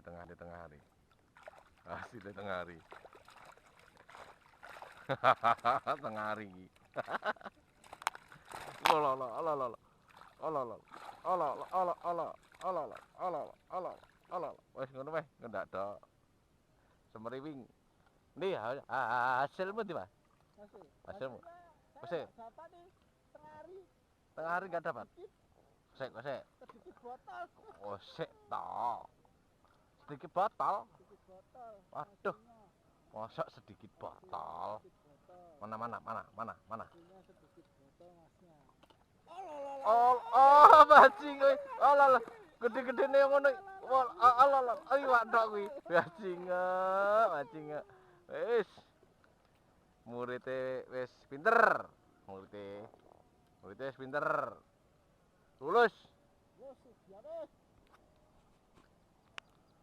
tengah hari. Hasilnya tengah hari. Tengah hari iki. Wes ngono weh, ngendak tok. Semeriwing. Ndi hasilmu ndi, Mas? Hasilmu. Wes dapat nih tengah hari. Tengah hari enggak dapat. Sek. Sedikit botol. Oh, sek tok. Sedikit botol. Sedikit botol. Waduh. Mosok sedikit botol. Mana? Hasilnya sedikit botol masnya. Oh, bajing kowe. Oh, gede-gedene ngono. Oh, ayo wadok kuwi. Bajing. Wis. Muridé wis pinter. Muridé wis pinter. Lulus. Lulus, ya wis.